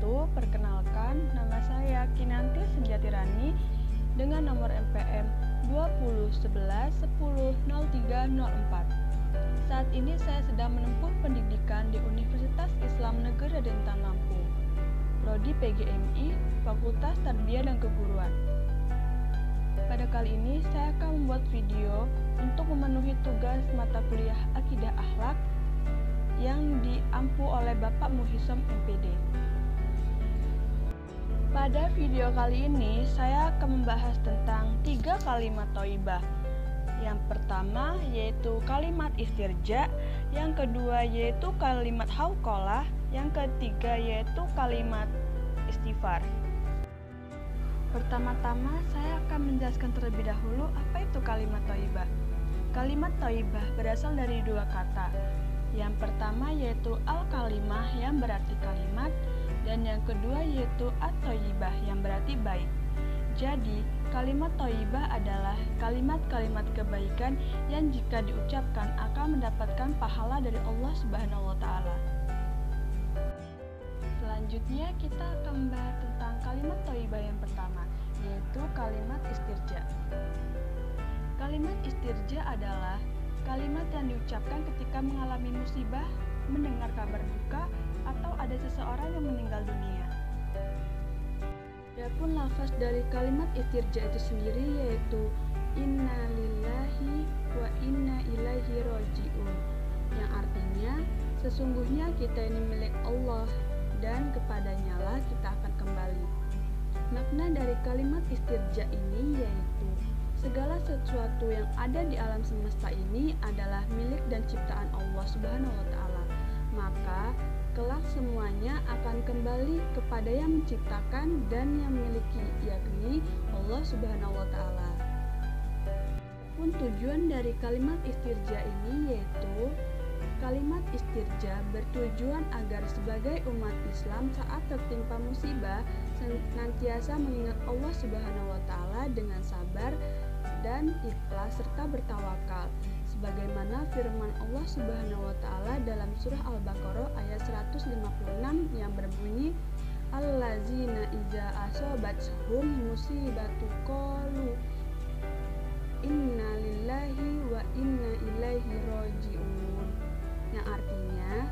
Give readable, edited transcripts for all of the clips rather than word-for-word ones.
wabarakatuh. Perkenalkan, nama saya Kinanti Senjatirani dengan nomor NPM 2011100304. Saat ini saya sedang menempuh pendidikan di Universitas Islam Negeri Dentan Lampung, Prodi PGMI, Fakultas Tarbiyah dan Keguruan. Pada kali ini saya akan membuat video untuk memenuhi tugas mata kuliah Akidah Akhlak yang diampu oleh Bapak Muhisam MPD. Pada video kali ini saya akan membahas tentang 3 kalimat thayyibah. Yang pertama yaitu kalimat istirja, yang kedua yaitu kalimat hauqalah, yang ketiga yaitu kalimat istighfar. Pertama-tama saya akan menjelaskan terlebih dahulu apa itu kalimat thayyibah. Kalimat thayyibah berasal dari 2 kata. Yang pertama yaitu al-kalimah yang berarti kalimat, dan yang kedua yaitu at-thayyibah yang berarti baik. Jadi, kalimat thayyibah adalah kalimat-kalimat kebaikan yang jika diucapkan akan mendapatkan pahala dari Allah Subhanahu wa taala. Selanjutnya kita akan membahas tentang kalimat thayyibah yang pertama, yaitu kalimat istirja. Kalimat istirja adalah kalimat yang diucapkan ketika mengalami musibah, mendengar kabar duka, atau ada seseorang yang meninggal dunia. Adapun lafaz dari kalimat istirja itu sendiri yaitu inna lillahi wa inna ilaihi raji'un, yang artinya sesungguhnya kita ini milik Allah dan kepadanya lah kita akan kembali. Makna dari kalimat istirja ini yaitu segala sesuatu yang ada di alam semesta ini adalah milik dan ciptaan Allah Subhanahu wa taala. Maka kelak semuanya akan kembali kepada yang menciptakan dan yang memiliki, yakni Allah Subhanahu wa taala. Pun tujuan dari kalimat istirja ini yaitu kalimat istirja bertujuan agar sebagai umat Islam saat tertimpa musibah senantiasa mengingat Allah Subhanahu wa taala dengan sabar dan ikhlas serta bertawakal, sebagaimana firman Allah Subhanahu wa taala dalam surah Al-Baqarah ayat 156 yang berbunyi allazina iza asobathum musibatu qalu inna lillahi wa inna ilaihi raji'un, yang artinya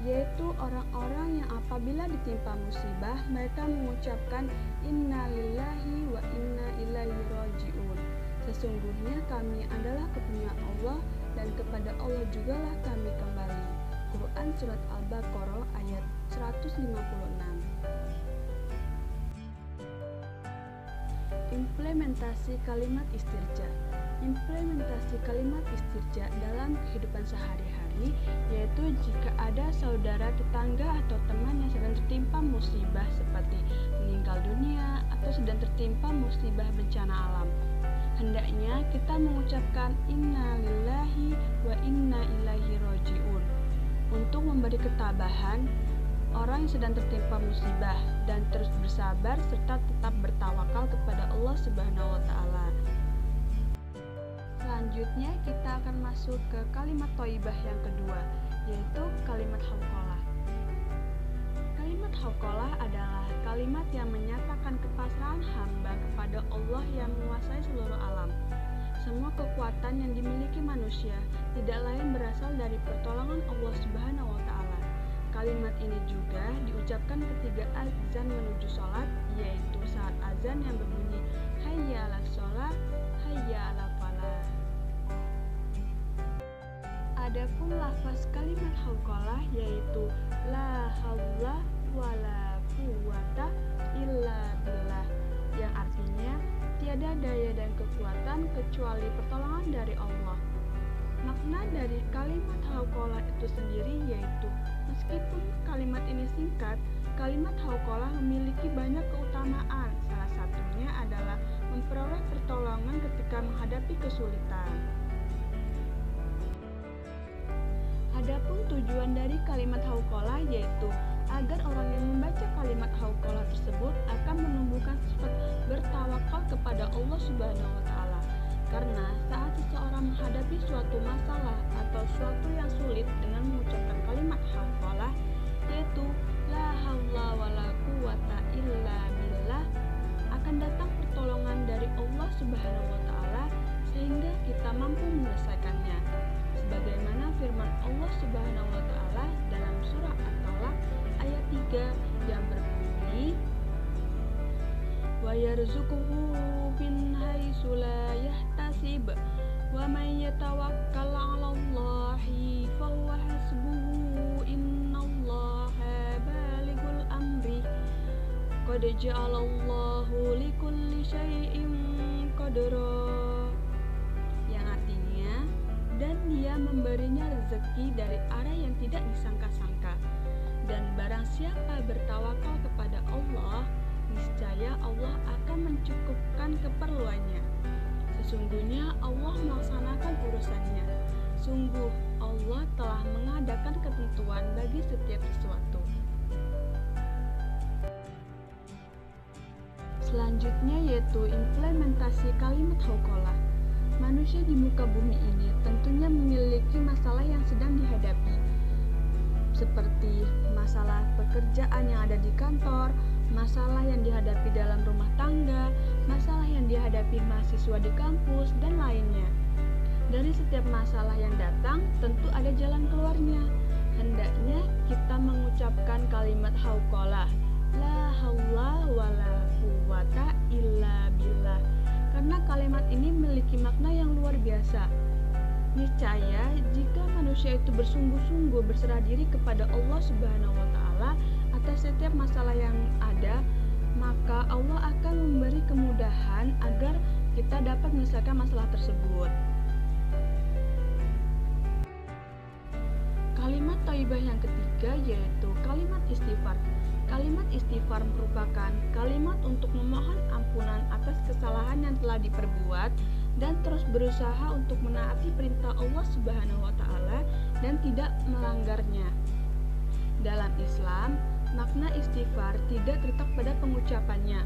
yaitu orang-orang yang apabila ditimpa musibah mereka mengucapkan inna lillahi wa inna ilaihi raji'un, sesungguhnya kami adalah kepunyaan Allah dan kepada Allah jugalah kami kembali. Quran Surat Al-Baqarah ayat 156. Implementasi kalimat istirja. Implementasi kalimat istirja dalam kehidupan sehari-hari yaitu jika ada saudara, tetangga, atau teman yang sedang tertimpa musibah seperti meninggal dunia atau sedang tertimpa musibah bencana alam, hendaknya kita mengucapkan inna lillahi wa inna ilaihi raji'un untuk memberi ketabahan orang yang sedang tertimpa musibah dan terus bersabar serta tetap bertawakal kepada Allah Subhanahu wa taala. Selanjutnya kita akan masuk ke kalimat thayyibah yang kedua, yaitu kalimat hauqalah. Kalimat hauqalah adalah kalimat yang menyatakan kepasrahan hamba kepada Allah yang menguasai seluruh alam. Semua kekuatan yang dimiliki manusia tidak lain berasal dari pertolongan Allah Subhanahu wa taala. Kalimat ini juga diucapkan ketika azan menuju sholat, yaitu saat azan yang berbunyi hayya 'alas sholah, hayya 'alal falah. Adapun lafaz kalimat hauqalah yaitu la haula wala quwwata illa billah, yang artinya tiada daya dan kekuatan kecuali pertolongan dari Allah. Makna dari kalimat hauqalah itu sendiri yaitu meskipun kalimat ini singkat, kalimat hauqalah memiliki banyak keutamaan. Salah satunya adalah memperoleh pertolongan ketika menghadapi kesulitan. Adapun tujuan dari kalimat hauqalah yaitu agar orang yang membaca kalimat hauqalah tersebut akan menumbuhkan sifat bertawakal kepada Allah Subhanahu wa taala. Karena saat seseorang menghadapi suatu masalah atau suatu yang sulit dengan mengucapkan kalimat hauqalah, yaitu la haula wala quwata illa billah, akan datang pertolongan dari Allah Subhanahu wa taala sehingga kita mampu menyelesaikannya. Sebagaimana firman Allah Subhanahu wa taala dalam surah At-Talaq ayat 3 yang berbunyi, wa yarzuquhu min haitsu la yahtasib wa may yatawakkal 'alallahi fahuwa hasbuhu innallaha balighul amri qad ja'alallahu likulli syai'in qadra, yang artinya, dan Dia memberinya rezeki dari arah yang tidak disangka-sangka, dan barang siapa bertawakal kepada Allah, niscaya Allah akan mencukupkan keperluannya. Sesungguhnya Allah melaksanakan urusannya. Sungguh Allah telah mengadakan ketentuan bagi setiap sesuatu. Selanjutnya yaitu implementasi kalimat hauqalah. Manusia di muka bumi ini tentunya memiliki masalah yang sedang dihadapi, seperti masalah pekerjaan yang ada di kantor, masalah yang dihadapi dalam rumah tangga, masalah yang dihadapi mahasiswa di kampus, dan lainnya. Dari setiap masalah yang datang, tentu ada jalan keluarnya. Hendaknya kita mengucapkan kalimat hauqalah, la haula wala quwata illa billah, karena kalimat ini memiliki makna yang luar biasa. Niscaya jika manusia itu bersungguh-sungguh berserah diri kepada Allah Subhanahu wa taala atas setiap masalah yang ada, maka Allah akan memberi kemudahan agar kita dapat menyelesaikan masalah tersebut. Kalimat thayyibah yang ketiga yaitu kalimat istighfar. Kalimat istighfar merupakan kalimat untuk memohon ampunan atas kesalahan yang telah diperbuat dan terus berusaha untuk menaati perintah Allah Subhanahu wa taala dan tidak melanggarnya. Dalam Islam, makna istighfar tidak terletak pada pengucapannya,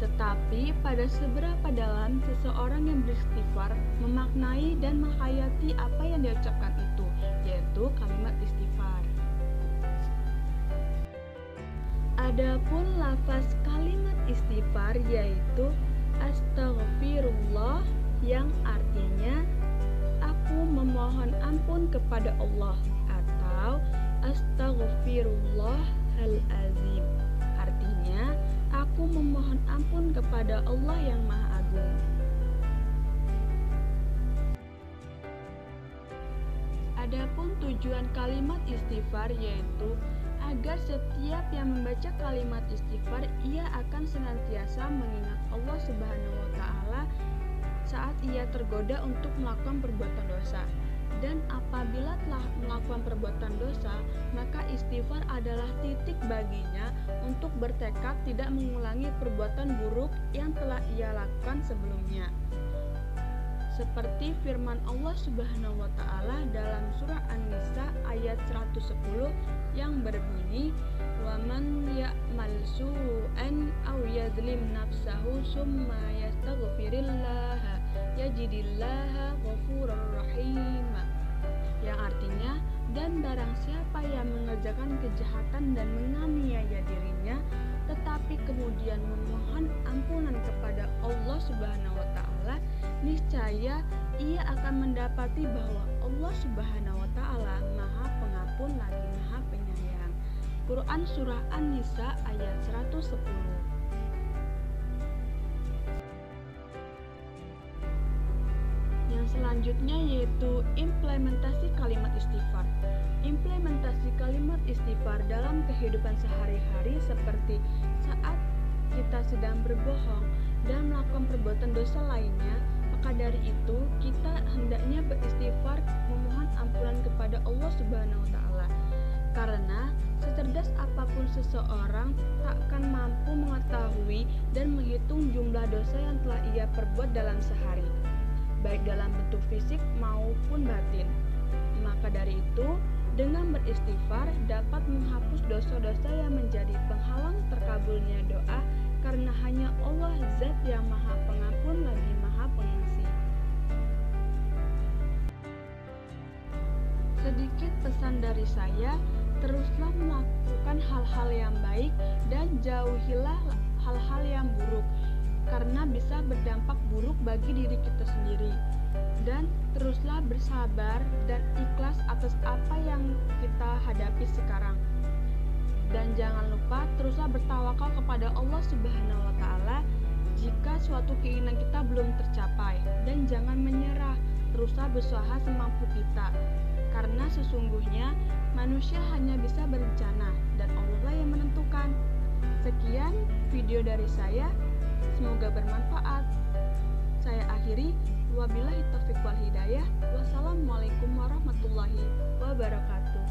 tetapi pada seberapa dalam seseorang yang beristighfar memaknai dan menghayati apa yang diucapkan itu, yaitu kalimat istighfar. Adapun lafaz kalimat istighfar yaitu astaghfirullah, yang artinya aku memohon ampun kepada Allah, atau astaghfirullahal-azim, artinya aku memohon ampun kepada Allah yang Maha Agung. Adapun tujuan kalimat istighfar yaitu agar setiap yang membaca kalimat istighfar ia akan senantiasa mengingat Allah Subhanahu wa taala saat ia tergoda untuk melakukan perbuatan dosa. Dan apabila telah melakukan perbuatan dosa, maka istighfar adalah titik baginya untuk bertekad tidak mengulangi perbuatan buruk yang telah ia lakukan sebelumnya. Seperti firman Allah Subhanahu wa taala dalam surah An-Nisa ayat 110 yang berbunyi, "Wa man ya'mal su'an aw yazlim nafsahu summa yastaghfirillaha yajidillaha ghafurur rahim." Yang artinya, dan barang siapa yang mengerjakan kejahatan dan menganiaya dirinya tetapi kemudian memohon ampunan kepada Allah Subhanahu wa taala, niscaya ia akan mendapati bahwa Allah Subhanahu wa taala Maha Pengampun lagi Maha Penyayang. Quran surah An-Nisa ayat 110. Yang selanjutnya yaitu implementasi kalimat istighfar. Implementasi kalimat istighfar dalam kehidupan sehari-hari seperti saat kita sedang berbohong dan melakukan perbuatan dosa lainnya, maka dari itu kita hendaknya beristighfar memohon ampunan kepada Allah Subhanahu wa taala. Karena secerdas apapun seseorang tak akan mampu mengetahui dan menghitung jumlah dosa yang telah ia perbuat dalam sehari, baik dalam bentuk fisik maupun batin. Maka dari itu, dengan beristighfar dapat menghapus dosa-dosa yang menjadi penghalang terkabulnya doa, karena hanya Allah Zat yang Maha Pengampun lagi Maha Pengasih. Sedikit pesan dari saya, Teruslah melakukan hal-hal yang baik dan jauhilah hal-hal yang buruk, karena bisa berdampak buruk bagi diri kita sendiri. Dan teruslah bersabar dan ikhlas atas apa yang kita hadapi sekarang. Dan jangan lupa teruslah bertawakal kepada Allah Subhanahu wa Ta'ala jika suatu keinginan kita belum tercapai. Dan jangan menyerah, teruslah berusaha semampu kita, karena sesungguhnya manusia hanya bisa berencana dan Allah lah yang menentukan. Sekian video dari saya, semoga bermanfaat. Saya akhiri, wabillahi taufiq wal hidayah. Wassalamualaikum warahmatullahi wabarakatuh.